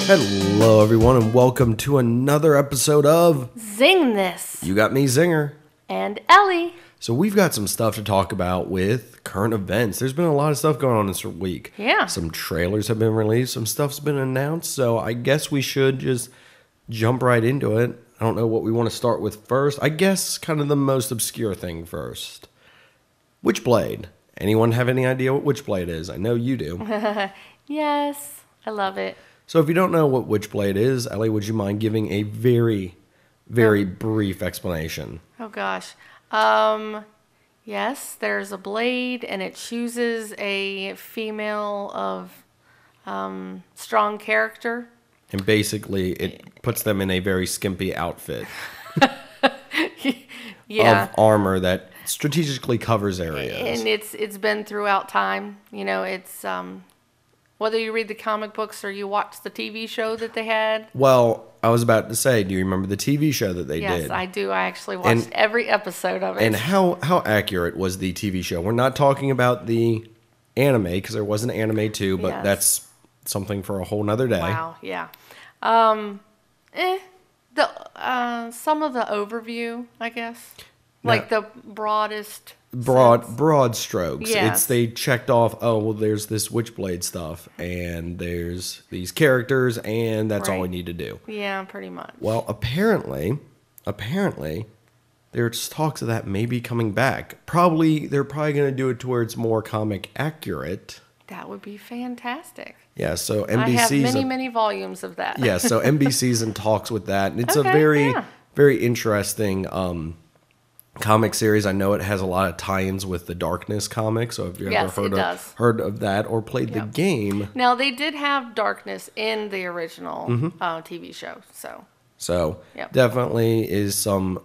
Hello, everyone, and welcome to another episode of Zeng This. You Got Me, Zenger. And Ellie. So we've got some stuff to talk about with current events. There's been a lot of stuff going on this week. Yeah. Some trailers have been released. Some stuff's been announced. So I guess we should just jump right into it. I don't know what we want to start with first. I guess kind of the most obscure thing first. Witchblade. Anyone have any idea what Witchblade is? I know you do. Yes, I love it. So if you don't know what Witchblade is, Ellie, would you mind giving a very, very brief explanation? Oh gosh. Yes, there's a blade and it chooses a female of strong character. And basically, it puts them in a very skimpy outfit of armor that strategically covers areas. And it's been throughout time. You know, it's whether you read the comic books or you watch the TV show that they had. Well, I was about to say, do you remember the TV show that they did? Yes, I do. I actually watched every episode of it. And how accurate was the TV show? We're not talking about the anime, because there was an anime too, but that's something for a whole nother day. Wow, yeah. Some of the overview, I guess. Like the broadest broad strokes. Yes. They checked off, oh, well, there's this Witchblade stuff, and there's these characters, and that's all we need to do. Yeah, pretty much. Well, apparently, there's talks of that maybe coming back. They're probably going to do it towards more comic accurate. That would be fantastic. Yeah, so NBC's... I have many volumes of that. Yeah, so NBC's in talks with that, and it's a very, very interesting... comic series. I know it has a lot of tie-ins with the Darkness comic, so if you ever heard of that or played the game. Now, they did have Darkness in the original TV show, so definitely is some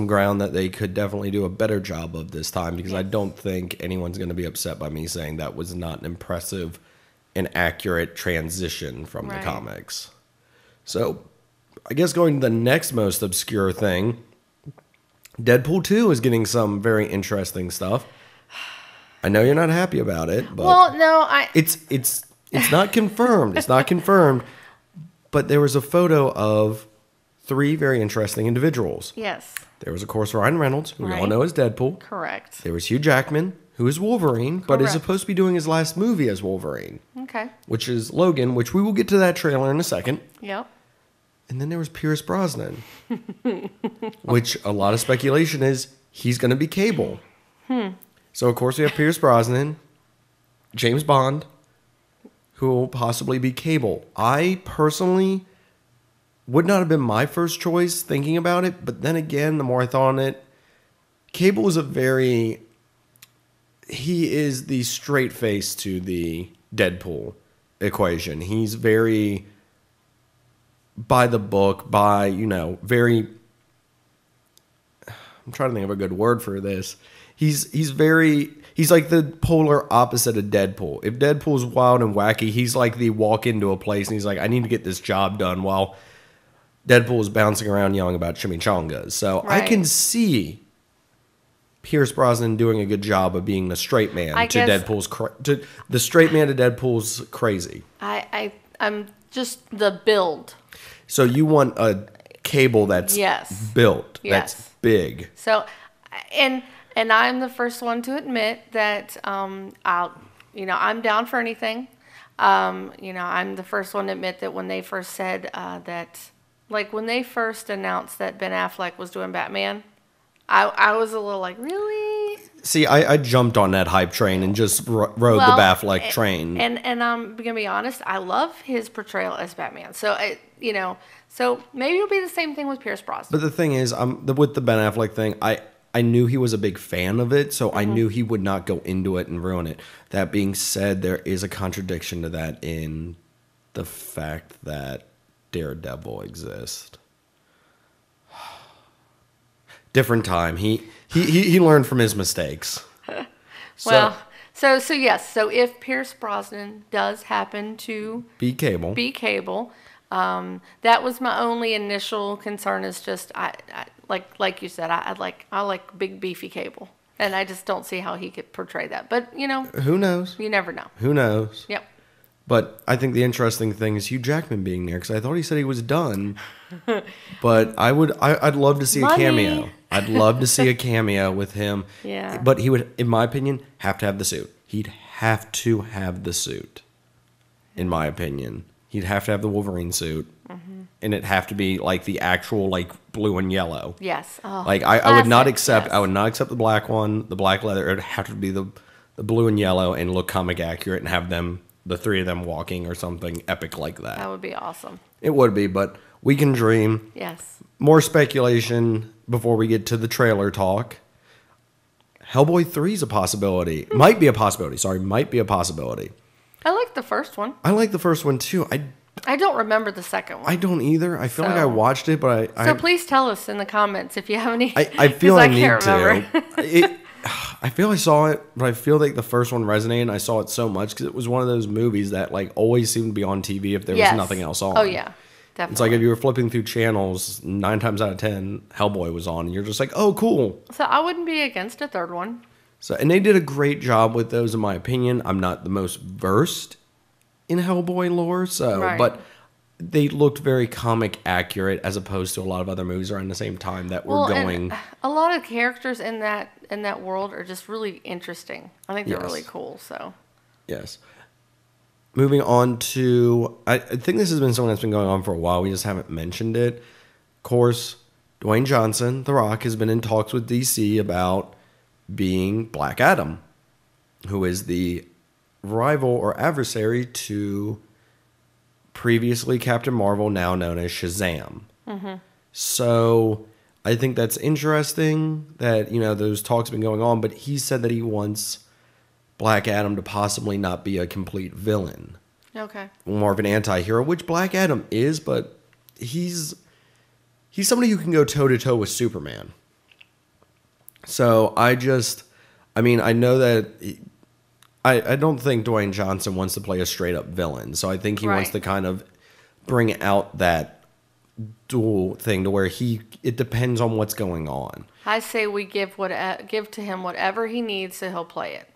ground that they could definitely do a better job of this time, because I don't think anyone's going to be upset by me saying that was not an impressive and accurate transition from the comics. So I guess going to the next most obscure thing, Deadpool 2 is getting some very interesting stuff. I know you're not happy about it, but it's not confirmed. It's not confirmed, but there was a photo of 3 very interesting individuals. Yes. There was, of course, Ryan Reynolds, who we all know as Deadpool. Correct. There was Hugh Jackman, who is Wolverine, but is supposed to be doing his last movie as Wolverine. Okay. Which is Logan, which we will get to that trailer in a second. Yep. And then there was Pierce Brosnan, which a lot of speculation is he's going to be Cable. So, of course, we have Pierce Brosnan, James Bond, who will possibly be Cable. I personally would not have been my first choice thinking about it, but then again, the more I thought on it, Cable is he is the straight face to the Deadpool equation. He's very... by the book, very... I'm trying to think of a good word for this. He's like the polar opposite of Deadpool. If Deadpool's wild and wacky, he's like the walk into a place and he's like, I need to get this job done, while Deadpool is bouncing around yelling about chimichangas. So I can see Pierce Brosnan doing a good job of being the straight man the straight man to Deadpool's crazy. I'm just the build. So you want a Cable that's built, that's big. So, and I'm the first one to admit that I'm down for anything. I'm the first one to admit that when they first said when they first announced that Ben Affleck was doing Batman, I was a little like, really? See, I jumped on that hype train and just rode the Affleck train. And I'm going to be honest, I love his portrayal as Batman. So, so maybe it'll be the same thing with Pierce Brosnan. But the thing is, with the Ben Affleck thing, I knew he was a big fan of it, so I knew he would not go into it and ruin it. That being said, there is a contradiction to that in the fact that Daredevil exists. Different time. He learned from his mistakes. So yes. So if Pierce Brosnan does happen to be Cable, that was my only initial concern. Is just I like you said, I like big beefy Cable, and I just don't see how he could portray that. But who knows? You never know. Who knows? Yep. But I think the interesting thing is Hugh Jackman being there because I thought he said he was done. But I'd love to see a cameo. I'd love to see a cameo with him. Yeah. But he would, in my opinion, have to have the suit. He'd have to have the suit, in my opinion. He'd have to have the Wolverine suit. Mm-hmm. And it'd have to be like the actual like blue and yellow. Yes. Oh, like I would not accept the black one, the black leather. It would have to be the blue and yellow and look comic accurate and have them, the three of them walking or something epic like that. That would be awesome. It would be, but we can dream. Yes. More speculation before we get to the trailer talk. Hellboy 3 is a possibility. Might be a possibility. I like the first one. I like the first one too. I don't remember the second one. I don't either. I feel like I watched it, but So please tell us in the comments if you have any. I feel I need remember. to. I feel I saw it, but I feel like the first one resonated, and I saw it so much because it was one of those movies that like always seemed to be on TV if there was nothing else on. Oh, yeah. Definitely. It's like if you were flipping through channels, 9 times out of 10, Hellboy was on, and you're just like, oh, cool. So I wouldn't be against a third one. So, and they did a great job with those, in my opinion. I'm not the most versed in Hellboy lore, but they looked very comic accurate as opposed to a lot of other movies around the same time that were going. And a lot of characters in that world are just really interesting. I think they're really cool. So yes. Moving on to, I think this has been something that's been going on for a while. We just haven't mentioned it. Of course, Dwayne Johnson, The Rock, has been in talks with DC about being Black Adam, who is the rival or adversary to previously Captain Marvel, now known as Shazam. Mm-hmm. So I think that's interesting that, those talks have been going on, but he said that he wants Black Adam to possibly not be a complete villain. Okay. More of an anti-hero, which Black Adam is, but he's somebody who can go toe-to-toe with Superman. So I know that I don't think Dwayne Johnson wants to play a straight-up villain. So I think he wants to kind of bring out that dual thing to where it depends on what's going on. I say we give to him whatever he needs so he'll play it.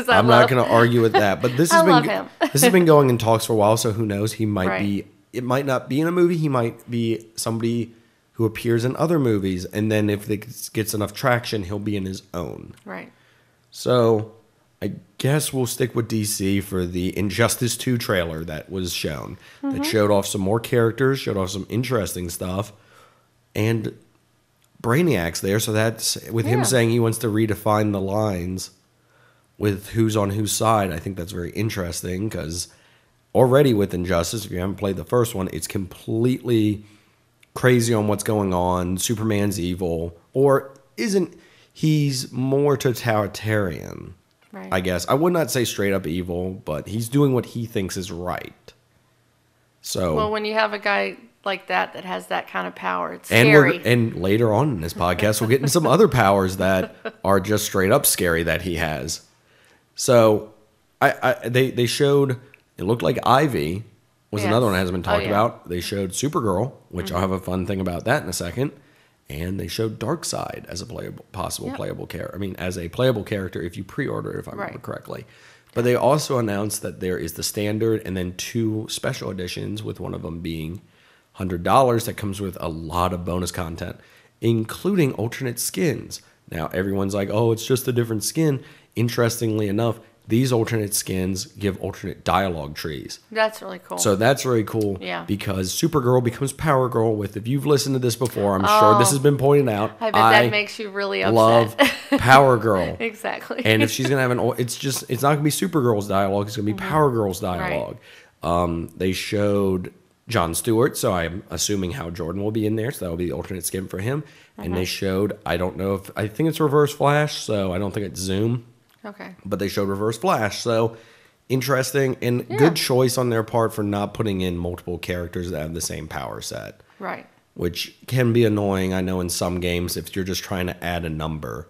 I'm not going to argue with that, but this has been going in talks for a while, so who knows? He might be. It might not be in a movie. He might be somebody who appears in other movies, and then if it gets enough traction, he'll be in his own. Right. So I guess we'll stick with DC for the Injustice 2 trailer that was shown. Mm-hmm. That showed off some more characters, showed off some interesting stuff, and Brainiac's there. So that's with him saying he wants to redefine the lines with who's on whose side. I think that's very interesting because already with Injustice, if you haven't played the first one, it's completely crazy on what's going on. Superman's evil, or isn't. He's more totalitarian, I guess. I would not say straight up evil, but he's doing what he thinks is right. So, well, when you have a guy like that has that kind of power, it's scary. And later on in this podcast, we'll get into some other powers that are just straight up scary that he has. So, they showed, it looked like Ivy was another one that hasn't been talked about. They showed Supergirl, which I'll have a fun thing about that in a second. And they showed Darkseid as a playable character. I mean, as a playable character if you pre-order it, if I remember correctly. But they also announced that there is the standard and then 2 special editions, with one of them being $100 that comes with a lot of bonus content, including alternate skins. Now, everyone's like, oh, it's just a different skin. Interestingly enough, these alternate skins give alternate dialogue trees. That's really cool. So that's really cool. Yeah. Because Supergirl becomes Power Girl with, if you've listened to this before, I'm sure this has been pointed out. I bet that makes you really upset. Love Power Girl. Exactly. And if she's going to have it's not going to be Supergirl's dialogue. It's going to be Power Girl's dialogue. Right. They showed Jon Stewart, so I'm assuming Hal Jordan will be in there. So that'll be the alternate skin for him. And they showed, I think it's Reverse Flash, so I don't think it's Zoom. Okay. But they showed Reverse Flash, so interesting and good choice on their part for not putting in multiple characters that have the same power set. Right. Which can be annoying, I know, in some games if you're just trying to add a number.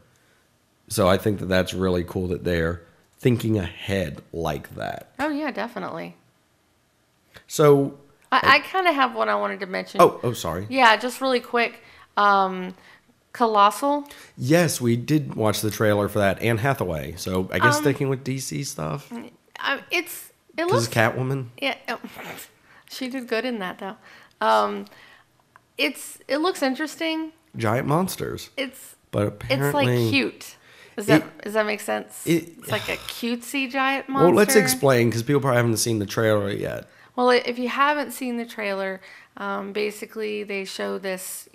So I think that that's really cool that they're thinking ahead like that. Oh, yeah, definitely. So I kind of have one I wanted to mention. Oh, sorry. Yeah, just really quick. Colossal. Yes, we did watch the trailer for that. Anne Hathaway. So I guess sticking with DC stuff. It's It Because looks Catwoman? Yeah, she did good in that though. It looks interesting. Giant monsters. But It's like apparently... cute. Does that make sense? It's like a cutesy giant monster. Well, let's explain, because people probably haven't seen the trailer yet. Well, if you haven't seen the trailer, basically they show this,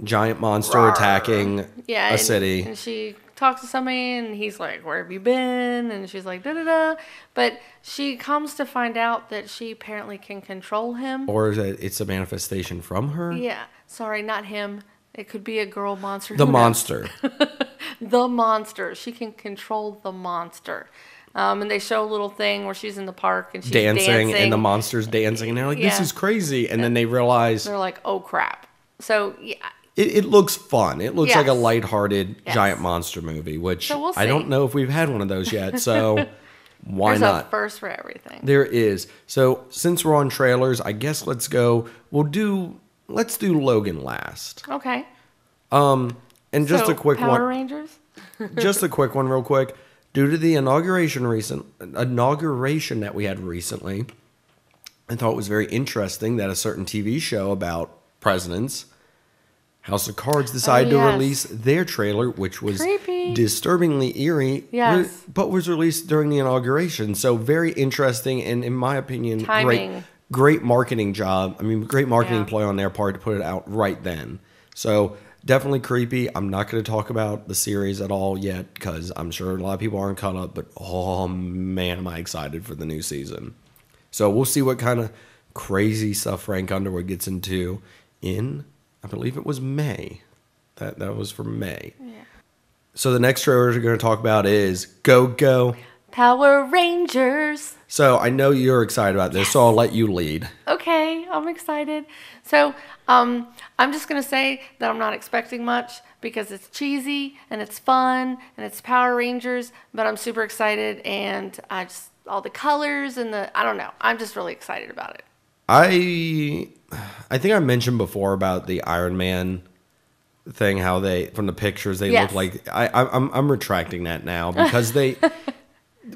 Giant monster roar. attacking a city. And she talks to somebody, and he's like, "Where have you been?" And she's like, "Da da da." But she comes to find out that she apparently can control him. Or it's a manifestation from her? Yeah. Sorry, not him. It could be a girl monster. The monster. The monster. She can control the monster. And they show a little thing where she's in the park and she's dancing. And the monster's dancing. And they're like, this is crazy. And then they realize... They're like, oh, crap. So, yeah. It looks fun. It looks like a lighthearted giant monster movie, which so we'll see. I don't know if we've had one of those yet. So why There's not? A first for everything. There is. So since we're on trailers, I guess let's do Logan last. Okay. And just a quick Power one. Rangers? Just a quick one real quick. Due to the inauguration that we had recently, I thought it was very interesting that a certain TV show about presidents, House of Cards, decided to release their trailer, which was creepy, disturbingly eerie, but was released during the inauguration. So very interesting, and in my opinion, great marketing job. I mean, great marketing play on their part to put it out right then. So definitely creepy. I'm not going to talk about the series at all yet because I'm sure a lot of people aren't caught up, but oh man, am I excited for the new season. So we'll see what kind of crazy stuff Frank Underwood gets into in, I believe it was May. That was for May. Yeah. So the next trailer we're going to talk about is Go Power Rangers. So I know you're excited about this, so I'll let you lead. Okay, I'm excited. So I'm just going to say that I'm not expecting much because it's cheesy and it's fun and it's Power Rangers, but I'm super excited and all the colors and I don't know. I'm just really excited about it. I think I mentioned before about the Iron Man thing, how from the pictures they look like. I'm retracting that now because they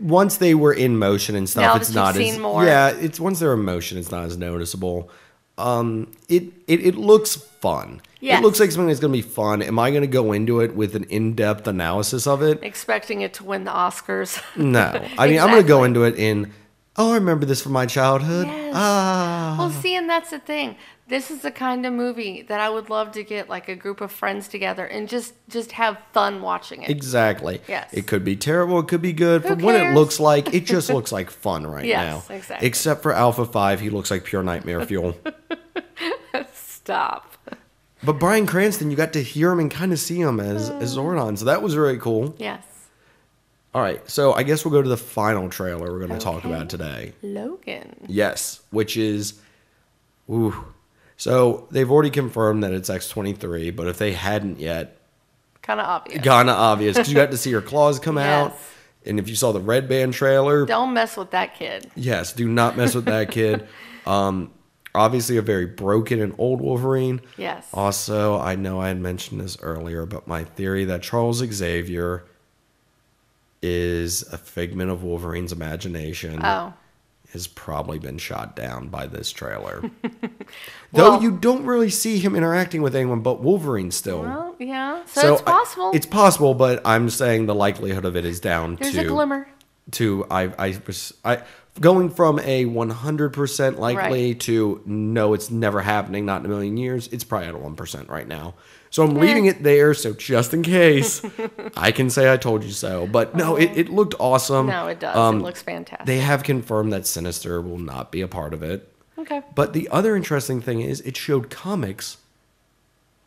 once they were in motion and stuff, it's not as more. Yeah. It's once they're in motion, it's not as noticeable. It looks fun. Yes. It looks like something that's going to be fun. Am I going to go into it with an in-depth analysis of it? Expecting it to win the Oscars? No. I mean, I'm going to go into it I remember this from my childhood. Yes. Well, see, and that's the thing. This is the kind of movie that I would love to get like a group of friends together and just have fun watching it. Exactly. Yes. It could be terrible. It could be good. From what it looks like, it just looks like fun now. Yes, exactly. Except for Alpha 5, he looks like pure nightmare fuel. Stop. But Bryan Cranston, you got to hear him and kind of see him as Zordon, so that was really cool. Yes. All right, so I guess we'll go to the final trailer we're going to talk about today. Logan. Yes, which is... Ooh. So they've already confirmed that it's X-23, but if they hadn't yet... Kind of obvious. Because you got to see her claws come out. And if you saw the Red Band trailer... Don't mess with that kid. Yes, do not mess with that kid. Obviously a very broken and old Wolverine. Yes. Also, I know I had mentioned this earlier, but my theory that Charles Xavier is a figment of Wolverine's imagination has probably been shot down by this trailer. Though you don't really see him interacting with anyone but Wolverine still. Well, yeah. So it's possible. It's possible, but I'm saying the likelihood of it is down There's a glimmer. Going from a 100% likely to no, it's never happening, not in a million years, it's probably at a 1% right now. So I'm leaving it there, so just in case, I can say I told you so. But no, it looked awesome. No, it does. It looks fantastic. They have confirmed that Sinister will not be a part of it. Okay. But the other interesting thing is it showed comics.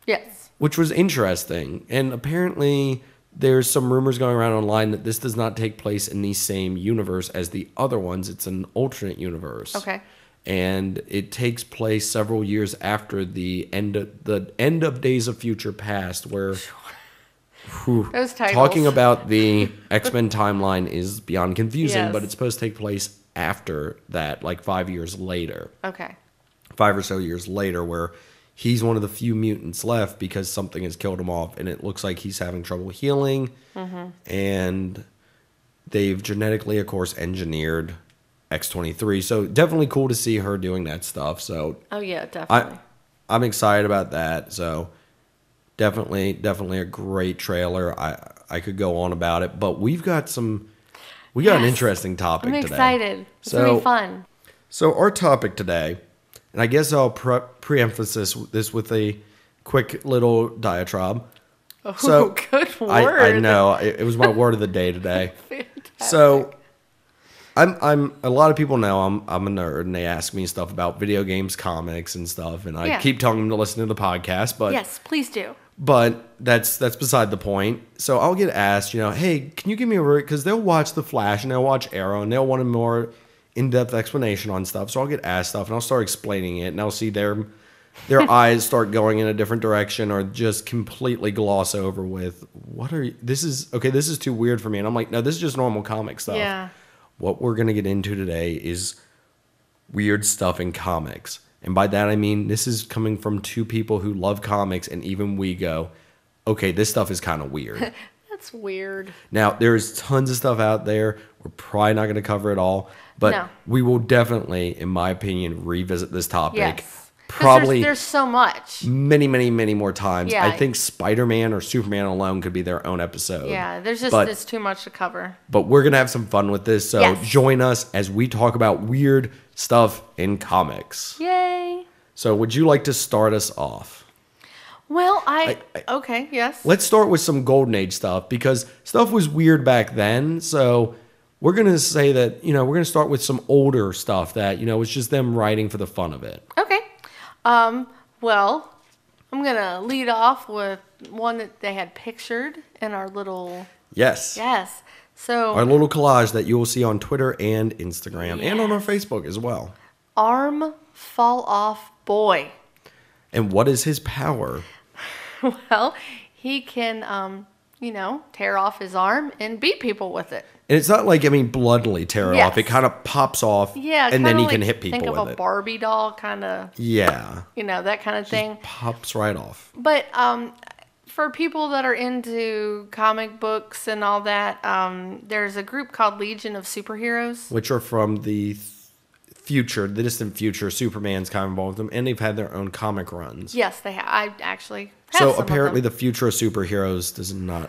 Yes. Which was interesting. And apparently there's some rumors going around online that this does not take place in the same universe as the other ones. It's an alternate universe. Okay. And it takes place several years after the end of Days of Future Past, where those titles. Talking about the X-Men timeline is beyond confusing, but it's supposed to take place after that, like 5 years later. Okay. 5 or so years later, where he's one of the few mutants left because something has killed him off, and it looks like he's having trouble healing. Mm-hmm. And they've genetically, of course, engineered X-23. So definitely cool to see her doing that stuff. So Oh yeah, definitely. I'm excited about that. So definitely a great trailer. I could go on about it, but we got an interesting topic I'm today. excited. It's gonna be fun. So our topic today, and I guess I'll pre-emphasize this with a quick little diatribe. Oh, So good word. I know it was my word of the day today. Fantastic. So I'm a lot of people know I'm a nerd, and they ask me stuff about video games, comics, and stuff, and I keep telling them to listen to the podcast. But yes, please do. But that's beside the point. So I'll get asked, hey, can you give me a because they'll watch The Flash and they'll watch Arrow and they'll want a more in-depth explanation on stuff. So I'll get asked stuff and I'll start explaining it, and I'll see their eyes start going in a different direction or just completely gloss over with this is too weird for me. And I'm like, no, this is just normal comic stuff. Yeah. What we're going to get into today is weird stuff in comics. And by that, I mean, this is coming from two people who love comics, and even we go, okay, this stuff is kind of weird. That's weird. Now, there's tons of stuff out there. We're probably not going to cover it all, but we will definitely, in my opinion, revisit this topic. Yes. Probably there's so much. Many, many, many more times. Yeah. I think Spider-Man or Superman alone could be their own episode. Yeah, it's too much to cover. But we're going to have some fun with this, so join us as we talk about weird stuff in comics. Yay. So would you like to start us off? Well, okay, yes. Let's start with some Golden Age stuff, because stuff was weird back then. So we're going to say that, we're going to start with some older stuff that, was just them writing for the fun of it. Okay. Well, I'm going to lead off with one that they had pictured in our little... Yes. So our little collage that you will see on Twitter and Instagram and on our Facebook as well. Arm fall off boy. And what is his power? Well, he can, tear off his arm and beat people with it. And it's not like, bloodily tear it off. It kind of pops off, and then he can hit people with it. Think of a Barbie doll, kind of. Yeah. That kind of thing. Pops right off. But for people that are into comic books and all that, there's a group called Legion of Superheroes. Which are from the distant future. Superman's kind of involved with them, and they've had their own comic runs. Yes, they have. I actually have So some apparently of them. the future of superheroes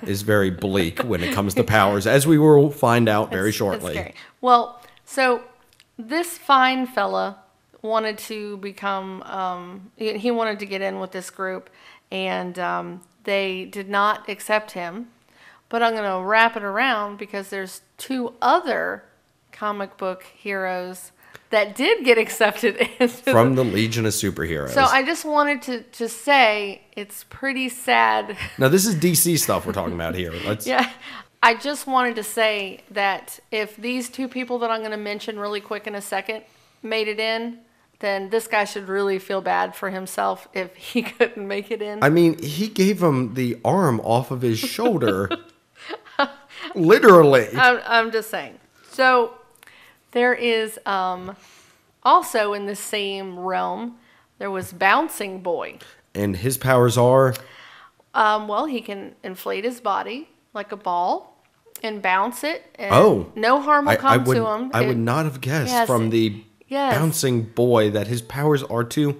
is very bleak when it comes to powers, as we will find out very shortly. It's scary. Well, so this fine fella wanted to become, he wanted to get in with this group, and they did not accept him. But I'm going to wrap it around because there's two other comic book heroes that did get accepted from the Legion of Superheroes. So I just wanted to say it's pretty sad. Now, this is DC stuff we're talking about here. Yeah. I just wanted to say that if these two people that I'm going to mention really quick in a second made it in, then this guy should really feel bad for himself if he couldn't make it in. He gave him the arm off of his shoulder. Literally. I'm just saying. So there is also in the same realm, there was Bouncing Boy. And his powers are? Well, he can inflate his body like a ball and bounce it. And no harm will come to him. I would not have guessed from the Bouncing Boy that his powers are to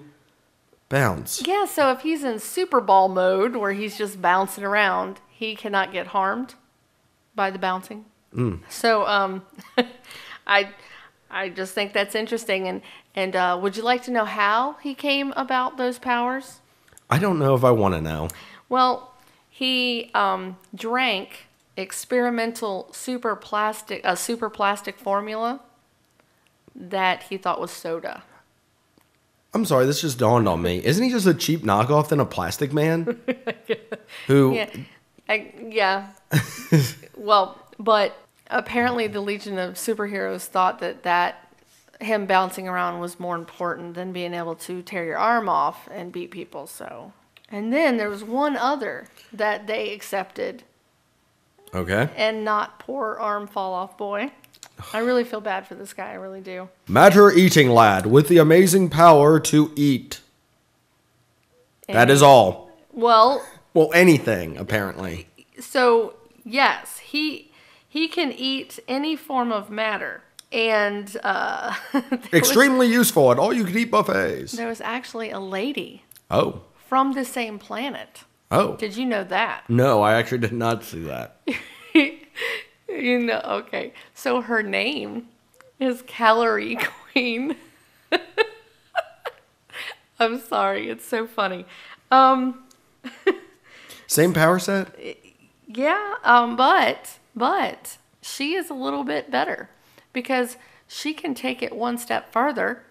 bounce. Yeah, so if he's in Super Ball mode where he's just bouncing around, he cannot get harmed by the bouncing. So I just think that's interesting. And would you like to know how he came about those powers? I don't know if I want to know. Well, he drank experimental super plastic formula that he thought was soda. I'm sorry, this just dawned on me. Isn't he just a cheap knockoff than a Plastic Man? Who? Yeah. Well, but apparently the Legion of Superheroes thought that him bouncing around was more important than being able to tear your arm off and beat people. So, and then there was one other that they accepted. Okay. And not poor arm fall off boy. I really feel bad for this guy. I really do. Matter eating lad with the amazing power to eat. And that is all. Well, anything apparently. So yes, he can eat any form of matter. And Extremely useful at all-you-can-eat buffets. there was actually a lady Oh. from the same planet. Oh. Did you know that? No, I actually did not see that. Okay. So her name is Calorie Queen. I'm sorry, it's so funny. Same power set? Yeah, but she is a little bit better because she can take it one step further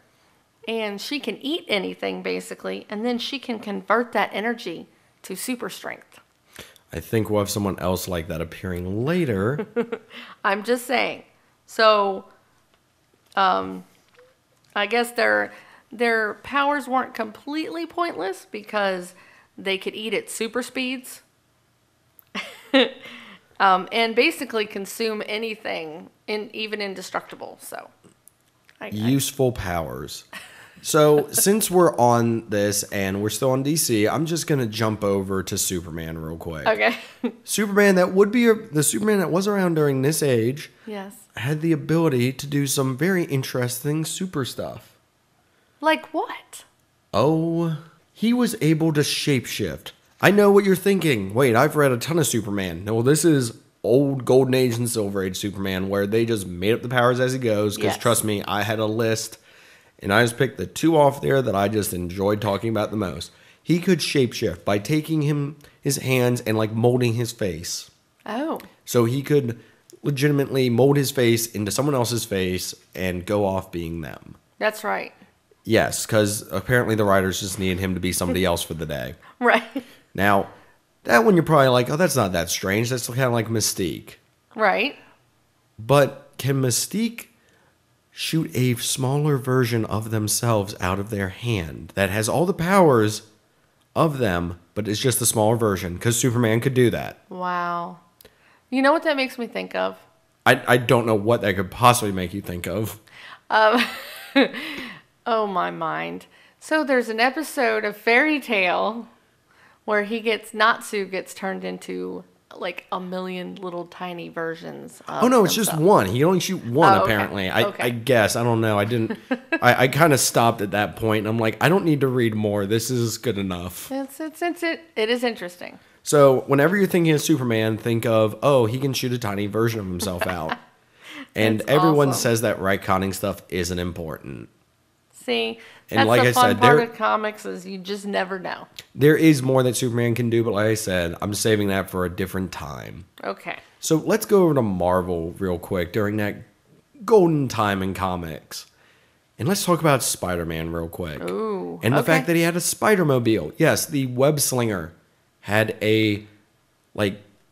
and she can eat anything basically, and then she can convert that energy to super strength. I think we'll have someone else like that appearing later. I'm just saying. So, I guess their powers weren't completely pointless because they could eat at super speeds. And basically consume anything, even indestructible. So, Useful powers. So, since we're on this and we're still on DC, I'm just going to jump over to Superman real quick. Okay. Superman that would be the Superman that was around during this age Yes. had the ability to do some very interesting super stuff. Like what? Oh, he was able to shapeshift. I know what you're thinking. Wait, I've read a ton of Superman. No, this is old Golden Age and Silver Age Superman where they just made up the powers as he goes. Because trust me, I had a list and I just picked the two off there that I just enjoyed talking about the most. He could shapeshift by taking his hands and like molding his face. Oh. So he could legitimately mold his face into someone else's face and go off being them. That's right. Yes, because apparently the writers just needed him to be somebody else for the day. Right. Now, that one you're probably like, oh, that's not that strange. That's kind of like Mystique. Right. But can Mystique shoot a smaller version of themselves out of their hand that has all the powers of them, but it's just a smaller version? Because Superman could do that. Wow. You know what that makes me think of? I don't know what that could possibly make you think of. Oh, my mind. So there's an episode of Fairy Tale where Natsu gets turned into like a million little tiny versions of Oh, no, it's just one. He can only shoot one, okay. apparently. Okay. I guess. I don't know. I didn't. I kind of stopped at that point, and I'm like, I don't need to read more. This is good enough. It is interesting. So whenever you're thinking of Superman, think of, oh, he can shoot a tiny version of himself out. And That's everyone awesome. says that retconning stuff isn't important. See, And that's like the I fun said, part there- of comics is you just never know. There is more that Superman can do, but like I said, I'm saving that for a different time. Okay. So let's go over to Marvel real quick during that golden time in comics. And let's talk about Spider-Man real quick. Ooh, and the okay. fact that he had a Spider-Mobile. Yes, the web slinger had a,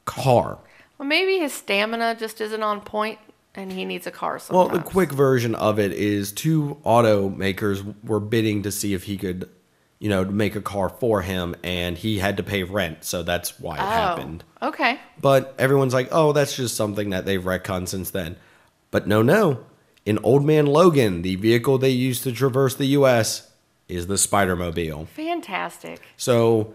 car. Well, maybe his stamina just isn't on point and he needs a car Well, sometimes. the quick version of it is two automakers were bidding to see if he could, make a car for him, and he had to pay rent, so that's why it happened. Okay. But everyone's like, oh, that's just something that they've retconned since then. But no. In Old Man Logan, the vehicle they used to traverse the U.S. is the Spider-Mobile. Fantastic. So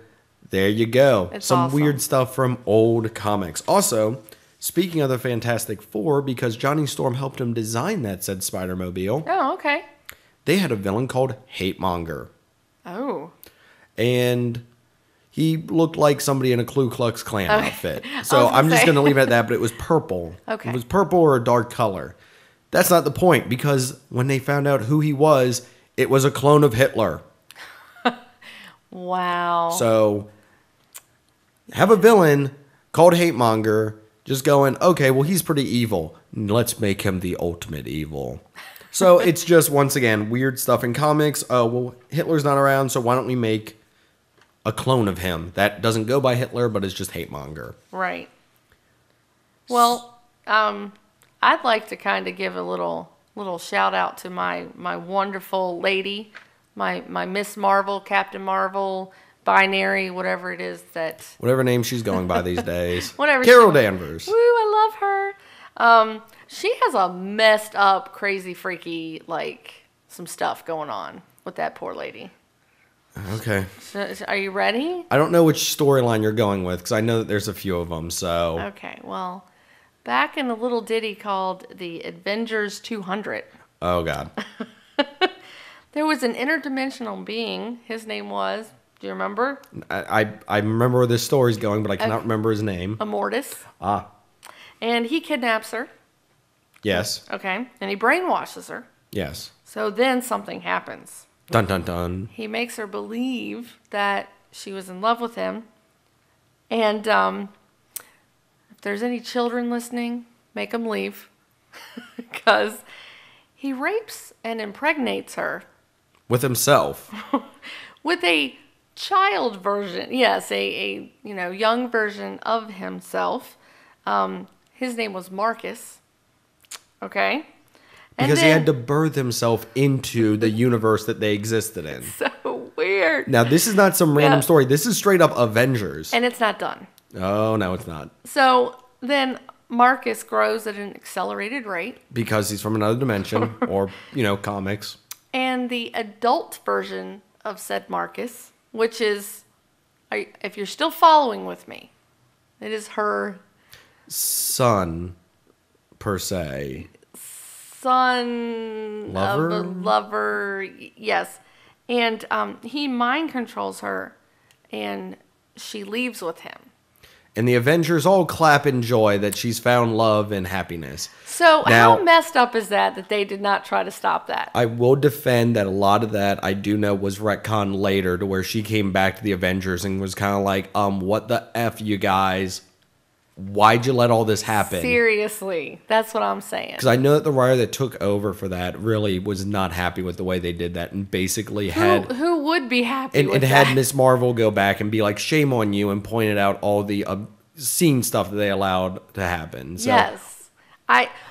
there you go. It's Some awesome. weird stuff from old comics. Also, speaking of the Fantastic Four, because Johnny Storm helped him design that said Spider-Mobile, Oh, okay. they had a villain called Hate Monger. Oh. And he looked like somebody in a Ku Klux Klan Okay. outfit. I was So gonna I'm just say. going to leave it at that, but it was purple. Okay. It was purple or a dark color. That's not the point, because when they found out who he was, it was a clone of Hitler. Wow. So have a villain called Hate Monger just going, okay, well, he's pretty evil. Let's make him the ultimate evil. So it's just, once again, weird stuff in comics. Oh, well, Hitler's not around, so why don't we make a clone of him that doesn't go by Hitler, but is just Hate Monger? Right. Well, I'd like to kind of give a little shout out to my wonderful lady, my Miss Marvel, Captain Marvel, Binary, whatever it is that. Whatever name she's going by these days. Whatever Carol she- Danvers. Woo, I love her. She has a messed up, crazy, freaky, some stuff going on with that poor lady. Okay. Are you ready? I don't know which storyline you're going with, because I know that there's a few of them, so. Okay, well, back in a little ditty called the Avengers 200. Oh, God. There was an interdimensional being. His name was, do you remember? I remember where this story's going, but I cannot remember his name. Immortus. Ah. And he kidnaps her. Yes. Okay. And he brainwashes her. Yes. So then something happens. Dun, dun, dun. He makes her believe that she was in love with him. And if there's any children listening, make them leave. Because he rapes and impregnates her. With himself. With a child version. Yes, a young version of himself. His name was Marcus. Okay? Because he had to birth himself into the universe that they existed in. So weird. Now, this is not some random story. This is straight up Avengers. And it's not done. Oh, no, it's not. So then Marcus grows at an accelerated rate. Because he's from another dimension or, comics. And the adult version of said Marcus, which is, if you're still following with me, it is her son, per se. Son Lover? of a lover, yes. And he mind controls her, and she leaves with him. And the Avengers all clap in joy that she's found love and happiness. So Now, how messed up is that they did not try to stop that? I will defend that a lot of that I do know was retconned later to where she came back to the Avengers and was kind of like, what the F, you guys? Why'd you let all this happen? Seriously, that's what I'm saying. Because I know that the writer that took over for that really was not happy with the way they did that and basically had... Who would be happy with and that? had Miss Marvel go back and be like, shame on you, and pointed out all the obscene stuff that they allowed to happen. So, yes.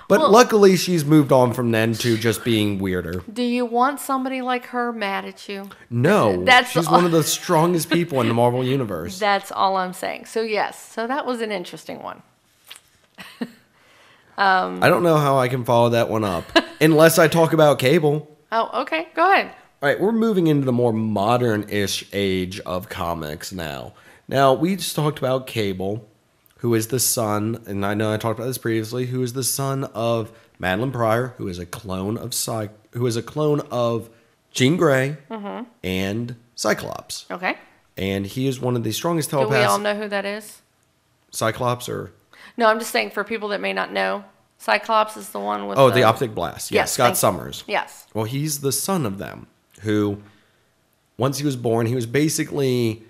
But luckily, she's moved on from then to just being weirder. Do you want somebody like her mad at you? No, she's one of the strongest people in the Marvel Universe. That's all I'm saying. So yes, so that was an interesting one. I don't know how I can follow that one up unless I talk about Cable. Oh, okay. Go ahead. All right, we're moving into the more modern-ish age of comics now. Now, we just talked about Cable, who is the son, and I know I talked about this previously, who is the son of Madeline Pryor, who is a clone of Jean Grey and Cyclops. Okay. And he is one of the strongest Do telepaths. we all know who that is? Cyclops or... No, I'm just saying for people that may not know, Cyclops is the one with the optic blast. Yes, Scott Summers. Yes. Well, he's the son of them, who, once he was born, he was basically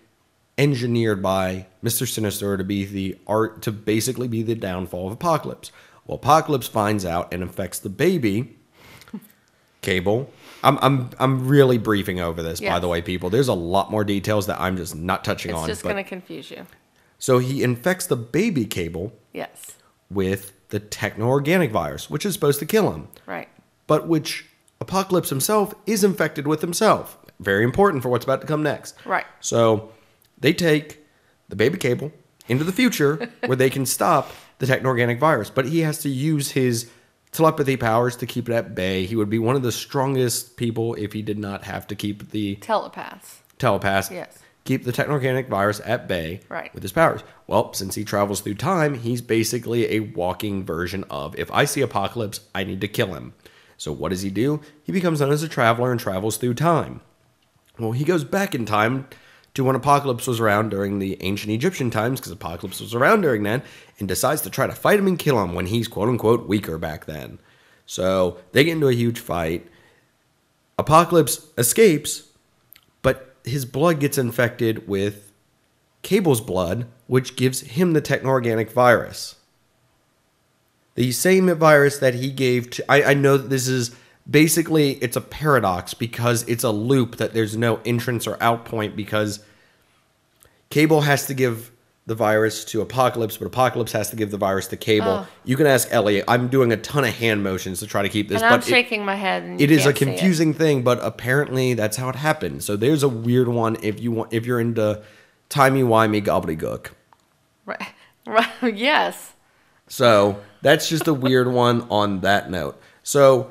engineered by Mr. Sinister to basically be the downfall of Apocalypse. Well, Apocalypse finds out and infects the baby, Cable. I'm really briefing over this, by the way, people. There's a lot more details that I'm just not touching on. It's just going to confuse you. So he infects the baby Cable. Yes. With the techno-organic virus, which is supposed to kill him. Right. But which Apocalypse himself is infected with himself. Very important for what's about to come next. Right. So they take the baby Cable into the future where they can stop the techno-organic virus. But he has to use his telepathy powers to keep it at bay. He would be one of the strongest people if he did not have to keep the... Telepaths. Yes. Keep the techno-organic virus at bay with his powers. Well, since he travels through time, he's basically a walking version of, if I see Apocalypse, I need to kill him. So what does he do? He becomes known as a traveler and travels through time. Well, he goes back in time to when Apocalypse was around during the ancient Egyptian times, because Apocalypse was around during then, and decides to try to fight him and kill him when he's quote-unquote weaker back then. So they get into a huge fight. Apocalypse escapes, but his blood gets infected with Cable's blood, which gives him the techno-organic virus. The same virus that he gave to... I know that this is... Basically, it's a paradox because it's a loop that there's no entrance or out point because Cable has to give the virus to Apocalypse, but Apocalypse has to give the virus to Cable. Oh. You can ask Ellie. I'm doing a ton of hand motions to try to keep this. And I'm shaking my head. And it is a confusing thing, but apparently that's how it happened. So there's a weird one if you're into timey-wimey gobbledygook. Right. Yes. So that's just a weird one on that note. So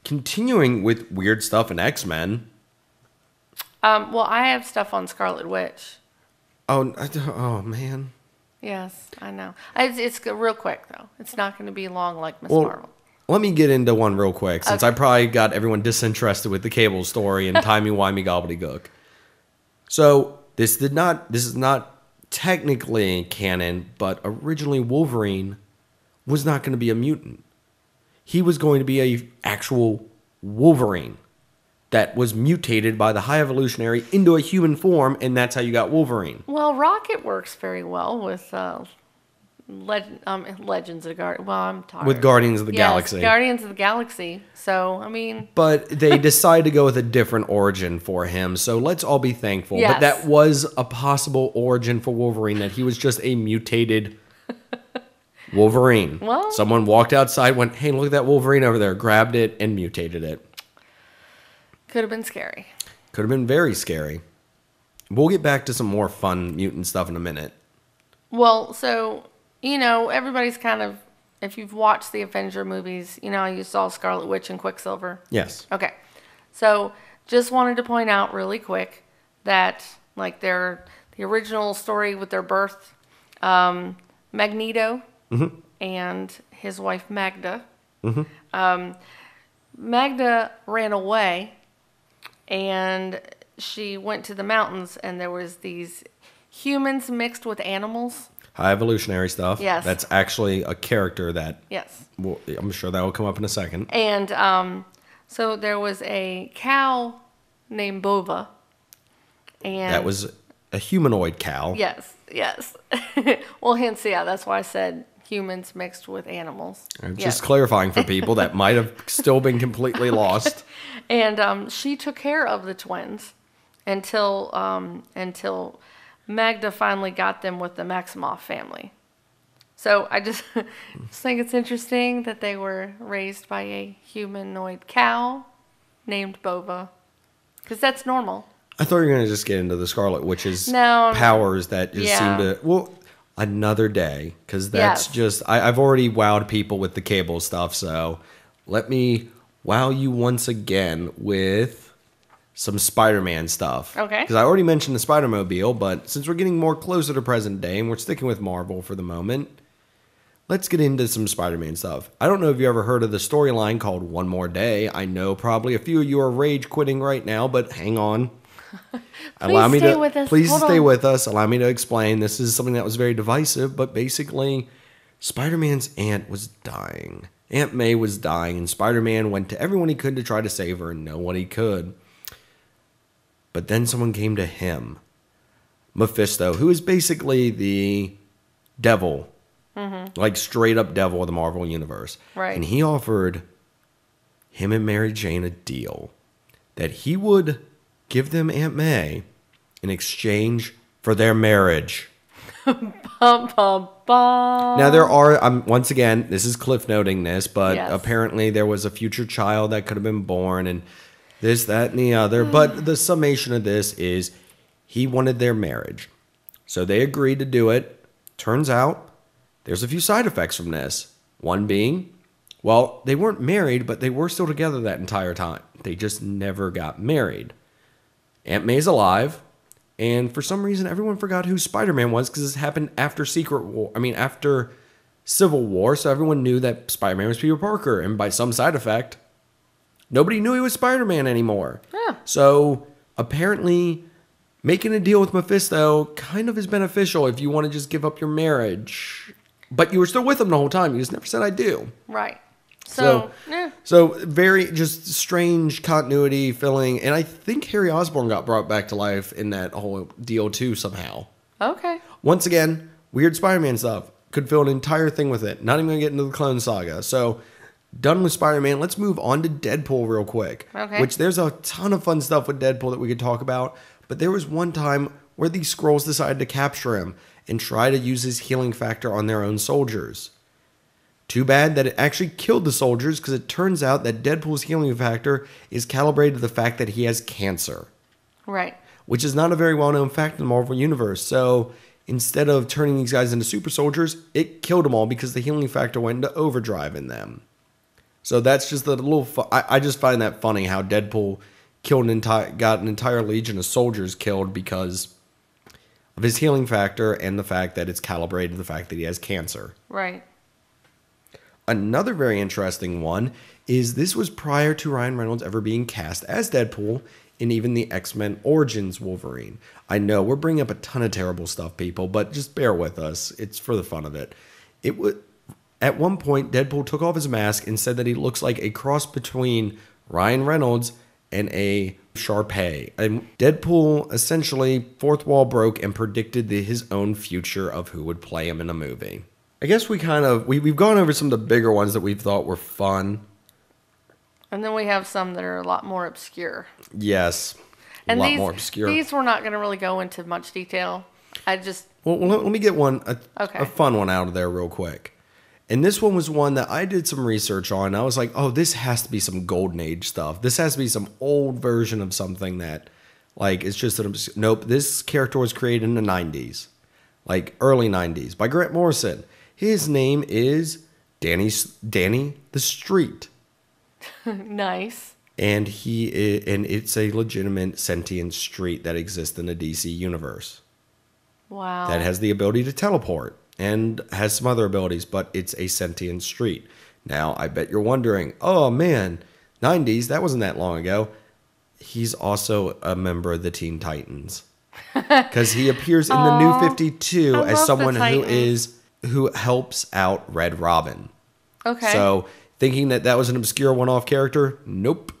continuing with weird stuff in X-Men. Well, I have stuff on Scarlet Witch. Oh man. Yes, I know. It's real quick, though. It's not going to be long like Miss Well, Marvel. let me get into one real quick, since Okay. I probably got everyone disinterested with the Cable story and timey-wimey gobbledygook. So, this is not technically canon, but originally Wolverine was not going to be a mutant. He was going to be a actual Wolverine that was mutated by the High Evolutionary into a human form, and that's how you got Wolverine. Well, Rocket works very well with Legends of the Guardians. Well, I'm tired. With Guardians of the Yes, Galaxy. Guardians of the Galaxy. So, I mean, But they decided to go with a different origin for him, so let's all be thankful. Yes. But that was a possible origin for Wolverine, that he was just a mutated Wolverine. Well- Someone walked outside, went, hey, look at that Wolverine over there, grabbed it, and mutated it. could have been scary. Could have been very scary. We'll get back to some more fun mutant stuff in a minute. Well, so, everybody's kind of, if you've watched the Avenger movies, you saw Scarlet Witch and Quicksilver. Yes. Okay. So, just wanted to point out really quick that, like, the original story with their birth, Magneto and his wife Magda. Magda ran away, and she went to the mountains, and there was these humans mixed with animals. High evolutionary stuff. Yes. That's actually a character that, Yes. I'm sure that will come up in a second. And so there was a cow named Bova. And That was a humanoid cow. Yes. Well, hence, that's why I said humans mixed with animals. I'm Yes. just clarifying for people that might have still been completely lost. And she took care of the twins until Magda finally got them with the Maximoff family. So I just think it's interesting that they were raised by a humanoid cow named Bova, because that's normal. I thought you were going to just get into the Scarlet Witch's No. powers that just Yeah. seem to... Well, another day, because that's Yes. just... I've already wowed people with the Cable stuff, so let me wow you once again with some Spider-Man stuff. Okay. Because I already mentioned the Spider-Mobile, but since we're getting more closer to present day and we're sticking with Marvel for the moment, let's get into some Spider-Man stuff. I don't know if you ever heard of the storyline called One More Day. I know probably a few of you are rage quitting right now, but hang on. Please stay with us. Please Hold stay on. with us. Allow me to explain. This is something that was very divisive, but basically, Spider-Man's aunt was dying. Aunt May was dying, and Spider-Man went to everyone he could to try to save her, and no one he could. But then someone came to him, Mephisto, who is basically the devil, like straight up devil of the Marvel Universe. Right. And he offered him and Mary Jane a deal that he would give them Aunt May in exchange for their marriage. Bum, bum, bum. Now there are, once again, this is cliff noting this, but Yes. apparently there was a future child that could have been born and this, that, and the other. But the summation of this is he wanted their marriage. So they agreed to do it. Turns out there's a few side effects from this. One being, well, they weren't married, but they were still together that entire time. They just never got married. Aunt May's alive. And for some reason, everyone forgot who Spider-Man was because this happened after after Civil War. So everyone knew that Spider-Man was Peter Parker. And by some side effect, nobody knew he was Spider-Man anymore. Yeah. So apparently, making a deal with Mephisto kind of is beneficial if you want to just give up your marriage. But you were still with him the whole time. You just never said I do. Right. So, So very just strange continuity filling, and I think Harry Osborn got brought back to life in that whole deal too somehow. okay. Once again, weird Spider-Man stuff. Could fill an entire thing with it. Not even gonna get into the Clone Saga. So done with Spider-Man. Let's move on to Deadpool real quick. Okay. Which there's a ton of fun stuff with Deadpool that we could talk about. But there was one time where these Skrulls decided to capture him and try to use his healing factor on their own soldiers. Too bad that it actually killed the soldiers, because it turns out that Deadpool's healing factor is calibrated to the fact that he has cancer, Right. which is not a very well-known fact in the Marvel Universe. So instead of turning these guys into super soldiers, it killed them all because the healing factor went into overdrive in them. So that's just a little... I just find that funny how Deadpool got an entire legion of soldiers killed because of his healing factor and the fact that it's calibrated to the fact that he has cancer. Right. Another very interesting one is this was prior to Ryan Reynolds ever being cast as Deadpool in even the X-Men Origins Wolverine. I know we're bringing up a ton of terrible stuff, people, but just bear with us. It's for the fun of it. At one point, Deadpool took off his mask and said that he looks like a cross between Ryan Reynolds and a Sharpay. And Deadpool essentially fourth wall broke and predicted his own future of who would play him in a movie. I guess we've gone over some of the bigger ones that we thought were fun. And then we have some that are a lot more obscure. Yes, and lot more obscure. These we're not going to really go into much detail. Well, let me get a fun one out of there real quick. And this one was one that I did some research on. I was like, oh, this has to be some golden age stuff. This has to be some old version of something that, like, it's just that nope, this character was created in the 90s. Like, early 90s by Grant Morrison. His name is Danny the Street. Nice. And it's a legitimate sentient street that exists in the DC universe. Wow. That has the ability to teleport and has some other abilities, but it's a sentient street. Now, I bet you're wondering, oh man, 90s, that wasn't that long ago. He's also a member of the Teen Titans. Because he appears in the New 52 as someone who helps out Red Robin. Okay. So, thinking that was an obscure one-off character, nope.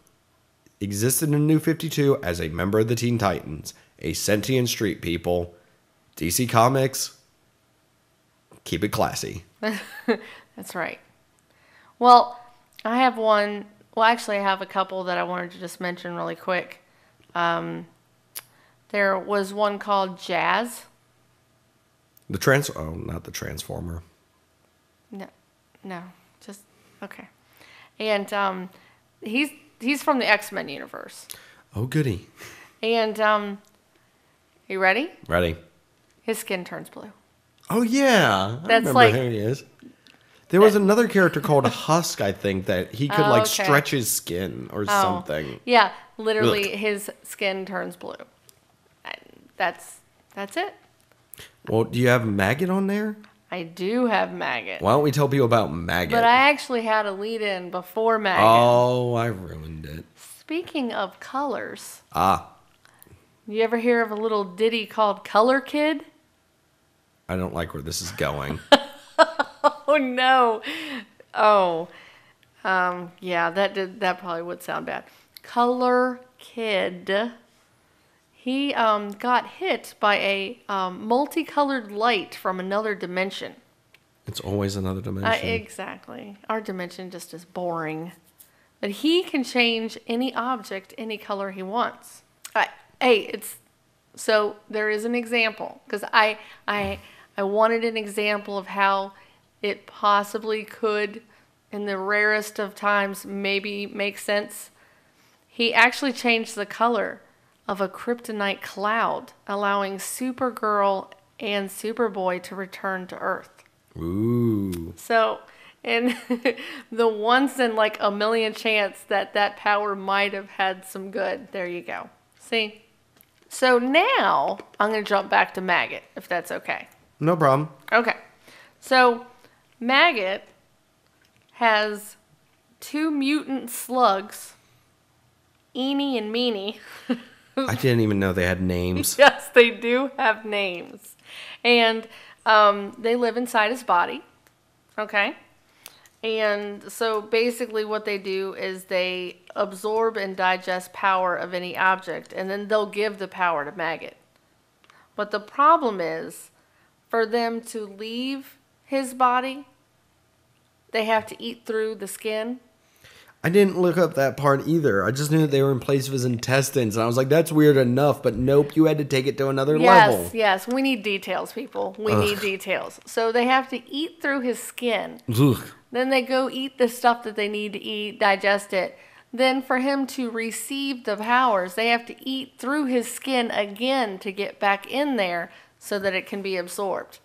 Existed in the New 52 as a member of the Teen Titans. A sentient street, people. DC Comics, keep it classy. That's right. Well, I have one. Well, actually, I have a couple that I wanted to just mention really quick. There was one called Jazz. Not the Transformer. No, just okay. And he's from the X-Men universe. Oh, goody. And you ready? Ready. His skin turns blue. Oh, yeah. I remember who he is. There was another character called Husk, I think, that he could stretch his skin or something. Yeah, literally his skin turns blue. That's it. Well, do you have Maggot on there? I do have Maggot. Why don't we tell people about Maggot? But I actually had a lead-in before Maggot. Oh, I ruined it. Speaking of colors. Ah. You ever hear of a little ditty called Color Kid? I don't like where this is going. Oh, no. Oh. Yeah, that probably would sound bad. Color Kid. He got hit by a multicolored light from another dimension. It's always another dimension. Exactly. Our dimension just is boring. But he can change any object any color he wants. So there is an example. Because I wanted an example of how it possibly could, in the rarest of times, maybe make sense. He actually changed the color of a kryptonite cloud, allowing Supergirl and Superboy to return to Earth. Ooh. So, and the once in like a million chance that power might have had some good. There you go. See? So now, I'm going to jump back to Maggot, if that's okay. No problem. Okay. So, Maggot has 2 mutant slugs, Eenie and Meanie. I didn't even know they had names. Yes, they do have names. And they live inside his body. Okay? And so basically what they do is they absorb and digest power of any object, and then they'll give the power to Maggot. But the problem is, for them to leave his body, they have to eat through the skin. I didn't look up that part either. I just knew that they were in place of his intestines. And I was like, that's weird enough. But nope, you had to take it to another level. Yes. We need details, people. We need details. So they have to eat through his skin. Ugh. Then they go eat the stuff that they need to eat, digest it. Then for him to receive the powers, they have to eat through his skin again to get back in there so that it can be absorbed.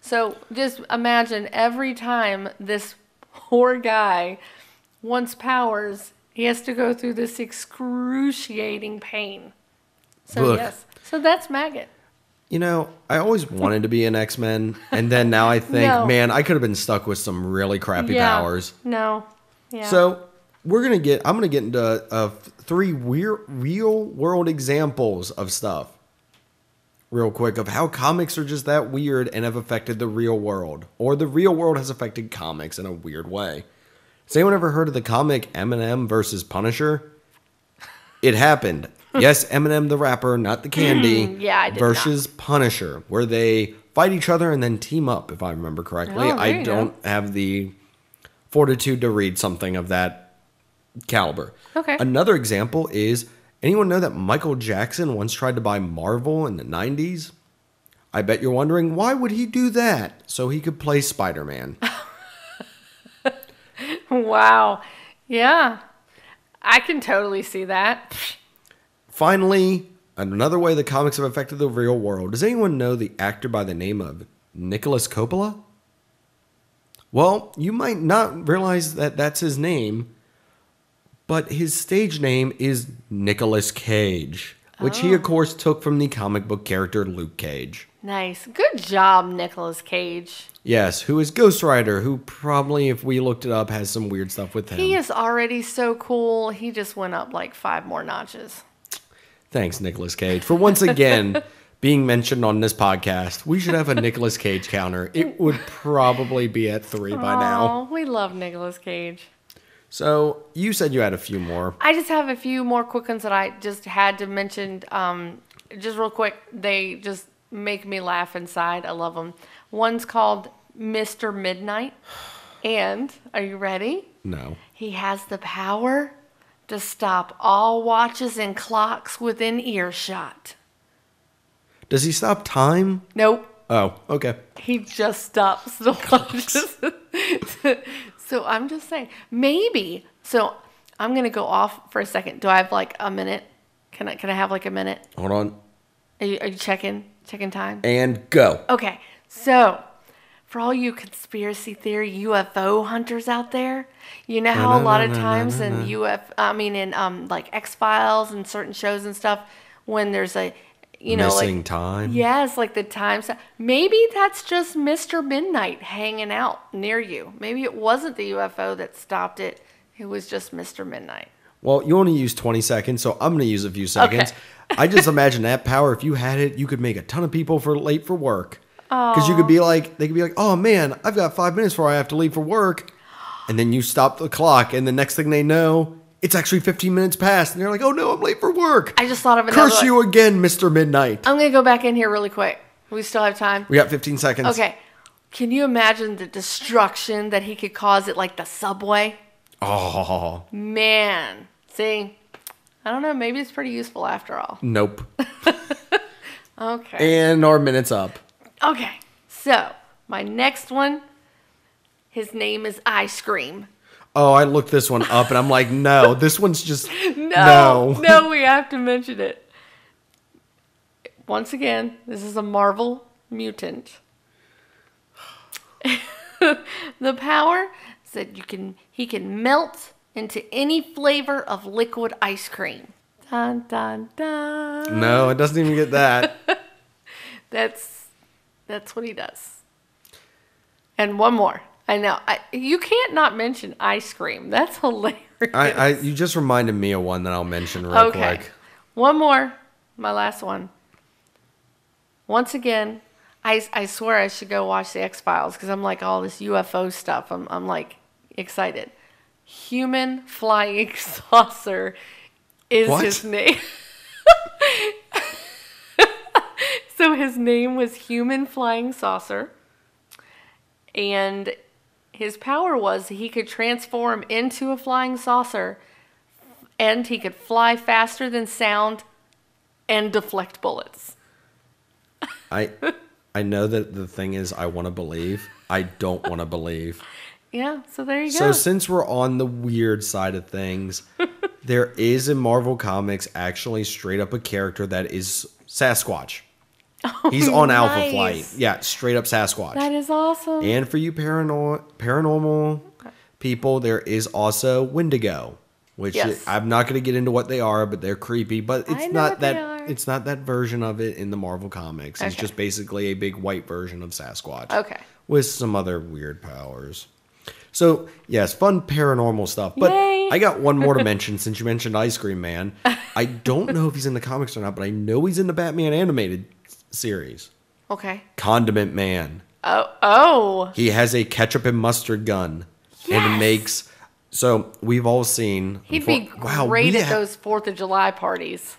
So just imagine every time this poor guy wants powers, he has to go through this excruciating pain. So Look. yes. So that's Maggot. You know, I always wanted to be an X-Men, and then now I think, No. man, I could have been stuck with some really crappy powers. No. Yeah. So I'm gonna get into 3 real world examples of stuff, real quick, of how comics are just that weird and have affected the real world, or the real world has affected comics in a weird way. Has anyone ever heard of the comic Eminem versus Punisher? It happened. Yes, Eminem the rapper, not the candy, Yeah, I did versus Punisher, where they fight each other and then team up, if I remember correctly. Oh, there I you don't have the fortitude to read something of that caliber. Okay. Another example is, anyone know that Michael Jackson once tried to buy Marvel in the 90s? I bet you're wondering, why would he do that? So he could play Spider-Man. Wow. Yeah. I can totally see that. Finally, another way the comics have affected the real world. Does anyone know the actor by the name of Nicholas Coppola? Well, you might not realize that that's his name, but his stage name is Nicolas Cage, which he, of course, took from the comic book character Luke Cage. Nice. Good job, Nicolas Cage. Yes, who is Ghost Rider, who probably, if we looked it up, has some weird stuff with him. He is already so cool. He just went up like 5 more notches. Thanks, Nicolas Cage, for once again being mentioned on this podcast. We should have a Nicolas Cage counter. It would probably be at 3 by now. Oh, we love Nicolas Cage. So, you said you had a few more. I just have a few more quick ones that I just had to mention. Just real quick, they just make me laugh inside. I love them. One's called Mr. Midnight. And, are you ready? No. He has the power to stop all watches and clocks within earshot. Does he stop time? Nope. Oh, okay. He just stops the watches. So I'm just saying, maybe. So I'm going to go off for a second. Do I have like a minute? Can I have like a minute? Hold on. Are you checking time? And go. Okay. So for all you conspiracy theory UFO hunters out there, you know how a lot of times in like X-Files and certain shows and stuff, when there's a, Missing like, time? yes, like the times. Maybe that's just Mr. Midnight hanging out near you. Maybe it wasn't the UFO that stopped it. It was just Mr. Midnight. Well, you only use 20 seconds, so I'm going to use a few seconds. Okay. I just imagine that power, if you had it, you could make a ton of people late for work. Because you could be like, they could be like, oh man, I've got 5 minutes before I have to leave for work. And then you stop the clock, and the next thing they know, it's actually 15 minutes past. And they're like, oh no, I'm late for work. I just thought of another Curse you again, Mr. Midnight. I'm going to go back in here really quick. We still have time. We got 15 seconds. Okay. Can you imagine the destruction that he could cause at like the subway? Oh. Man. See? I don't know. Maybe it's pretty useful after all. Nope. Okay. And our minute's up. Okay. So, my next one, his name is Ice Cream. Oh, I looked this one up, and I'm like, no, this one's just, No, we have to mention it. Once again, this is a Marvel mutant. The power is that he can melt into any flavor of liquid ice cream. Dun, dun, dun. No, it doesn't even get that. That's what he does. And one more. I know. You can't not mention ice cream. That's hilarious. You just reminded me of one that I'll mention real quick. One more. My last one. Once again, I swear I should go watch the X-Files because I'm like all this UFO stuff. I'm like excited. Human flying saucer is his name. So his name was Human Flying Saucer. And his power was he could transform into a flying saucer and he could fly faster than sound and deflect bullets. I know that the thing is I want to believe. I don't want to believe. Yeah, so there you go. So since we're on the weird side of things, there is in Marvel Comics actually straight up a character that is Sasquatch. Oh, he's on Alpha nice. Flight. Yeah, straight up Sasquatch. That is awesome. And for you paranormal people, there is also Wendigo. which Yes. I'm not going to get into what they are, but they're creepy. But I it's know not what they that are. it's not that version of it in the Marvel comics. It's Okay. just basically a big white version of Sasquatch. Okay. With some other weird powers. So, yes, fun paranormal stuff. But Yay. I got one more to mention since you mentioned Ice Cream Man. I don't know if he's in the comics or not, but I know he's in the Batman animated series. Okay. Condiment Man. Oh. He has a ketchup and mustard gun. And Yes. it makes... So, we've all seen... He'd be great at those 4th of July parties.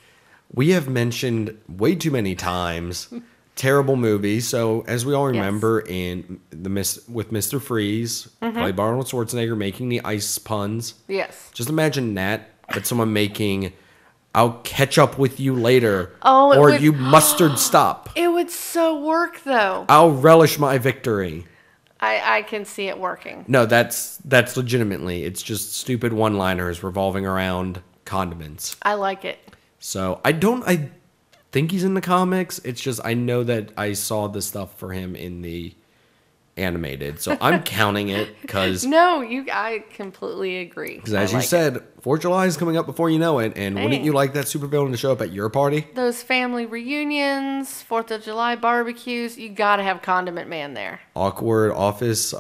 We have mentioned way too many times terrible movies. So, as we all remember, in with Mr. Freeze, played by Arnold Schwarzenegger, making the ice puns. Yes. Just imagine that, but someone making, "I'll catch up with you later," Oh, or "You mustard stop." It would so work, though. "I'll relish my victory." I can see it working. No, that's legitimately. It's just stupid one-liners revolving around condiments. I like it. So I think he's in the comics. It's just I know that I saw the stuff for him in the animated, so I'm counting it because No, I completely agree. as you said, 4th of July is coming up before you know it, and wouldn't you like that supervillain to show up at your party? Those family reunions, 4th of July barbecues, you got to have Condiment Man there. Awkward office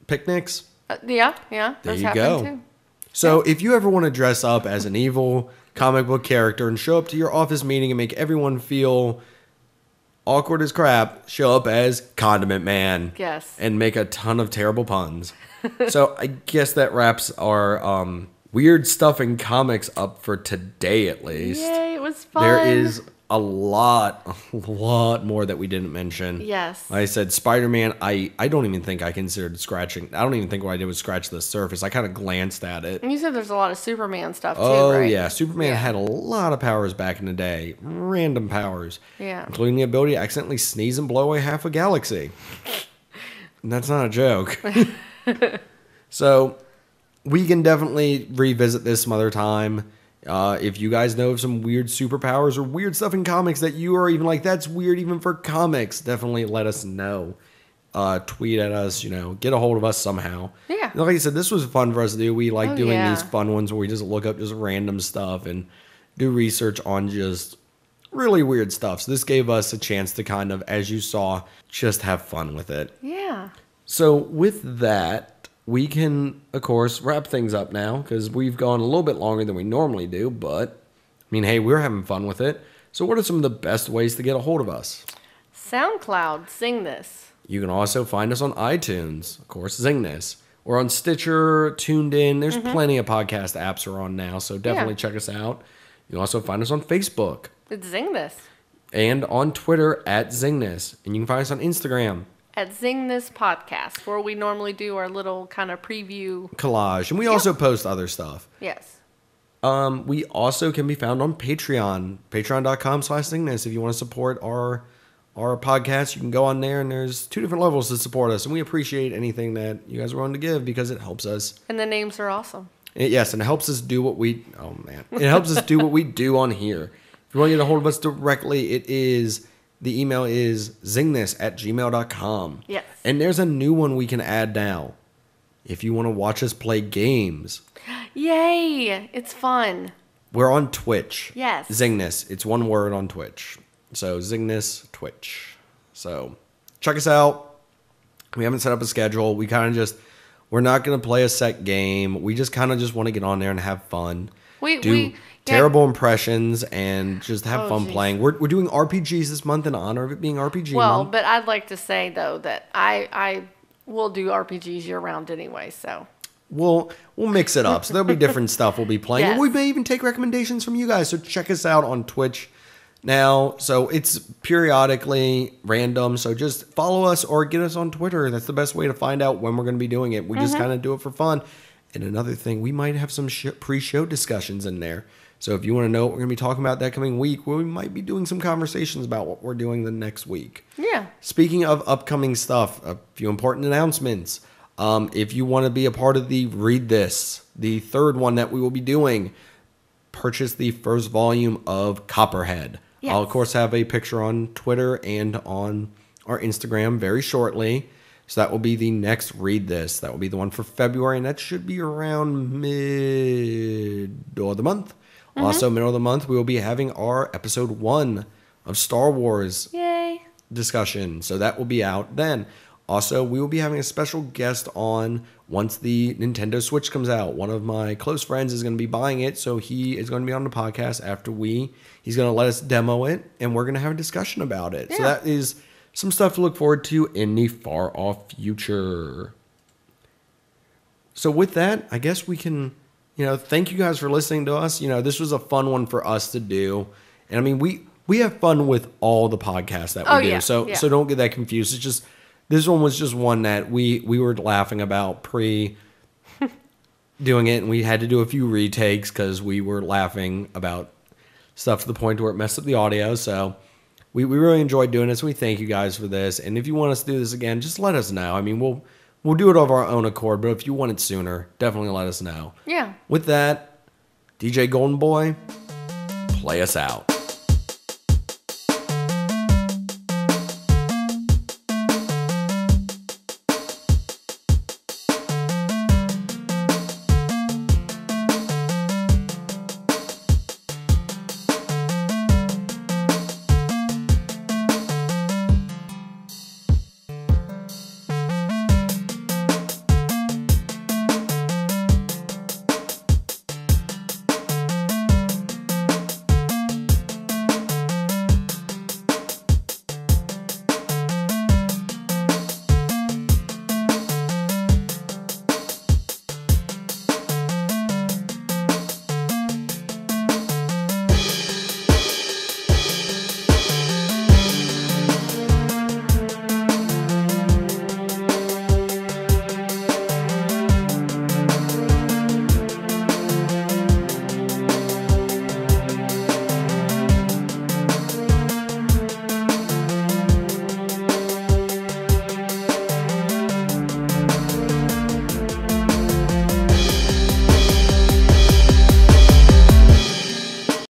picnics. Yeah, There those you happen go. too. So if you ever want to dress up as an evil comic book character and show up to your office meeting and make everyone feel awkward as crap, show up as Condiment Man. Yes. And make a ton of terrible puns. So I guess that wraps our weird stuff in comics up for today at least. Yay, it was fun. There is a lot more that we didn't mention. Yes. Like I said, Spider-Man, I don't even think I considered scratching. I don't even think what I did was scratch the surface. I kind of glanced at it. And you said there's a lot of Superman stuff too, Oh, right? yeah. Superman had a lot of powers back in the day. Random powers. Yeah. Including the ability to accidentally sneeze and blow away half a galaxy. And that's not a joke. So, we can definitely revisit this some other time. If you guys know of some weird superpowers or weird stuff in comics that you are even like, that's weird even for comics, definitely let us know. Tweet at us, get a hold of us somehow. Yeah. Like I said, this was fun for us to do. We like doing yeah. these fun ones where we just look up just random stuff and do research on just really weird stuff. So this gave us a chance to kind of, as you saw, just have fun with it. Yeah. So with that, we can, of course, wrap things up now because we've gone a little bit longer than we normally do. But, I mean, hey, we're having fun with it. So what are some of the best ways to get a hold of us? SoundCloud, Zeng This. You can also find us on iTunes, of course, Zeng This. We're on Stitcher, Tuned In. There's plenty of podcast apps are on now, so definitely check us out. You can also find us on Facebook. It's Zeng This. And on Twitter at Zeng This. And you can find us on Instagram. At Zeng This Podcast, where we normally do our little kind of preview. Collage. And we also post other stuff. Yes. We also can be found on Patreon. Patreon.com/Zingness. If you want to support our podcast, you can go on there, and there's 2 different levels to support us. And we appreciate anything that you guys are willing to give because it helps us. And the names are awesome. Yes, and it helps us do what we... Oh, man. It helps us do what we do on here. If you want to get a hold of us directly, the email is zingthis@gmail.com. Yes. And there's a new one we can add now. If you want to watch us play games. Yay! It's fun. We're on Twitch. Yes. Zingness. It's one word on Twitch. So Zingness Twitch. So check us out. We haven't set up a schedule. We kind of we're not going to play a set game. We just kind of just want to get on there and have fun. Do terrible impressions and just have fun playing. We're doing RPGs this month in honor of it being RPG month. But I'd like to say though that I will do RPGs year round anyway. So We'll mix it up. So there'll be different stuff we'll be playing. Yes. And we may even take recommendations from you guys. So check us out on Twitch now. So it's periodically random. So just follow us or get us on Twitter. That's the best way to find out when we're going to be doing it. We just kind of do it for fun. And another thing, we might have some pre-show discussions in there. So if you want to know what we're going to be talking about that coming week, we might be doing some conversations about what we're doing the next week. yeah. Speaking of upcoming stuff, a few important announcements. If you want to be a part of the Read This, the 3rd one that we will be doing, purchase the first volume of Copperhead. Yes. I'll, of course, have a picture on Twitter and on our Instagram very shortly. So that will be the next Read This. That will be the one for February, and that should be around middle of the month. Also, middle of the month, we will be having our episode 1 of Star Wars discussion. So that will be out then. Also, we will be having a special guest on once the Nintendo Switch comes out. One of my close friends is going to be buying it, so he is going to be on the podcast after he's going to let us demo it, and we're going to have a discussion about it. Yeah. So that is some stuff to look forward to in the far-off future. So with that, I guess we can, thank you guys for listening to us. This was a fun one for us to do. And I mean, we have fun with all the podcasts that we do. Yeah. So don't get that confused. It's just, this one was just one that we were laughing about pre doing it, and we had to do a few retakes because we were laughing about stuff to the point where it messed up the audio. So we really enjoyed doing this. We thank you guys for this. And if you want us to do this again, just let us know. I mean, we'll do it of our own accord, but if you want it sooner, definitely let us know. Yeah. With that, DJ Golden Boy, play us out.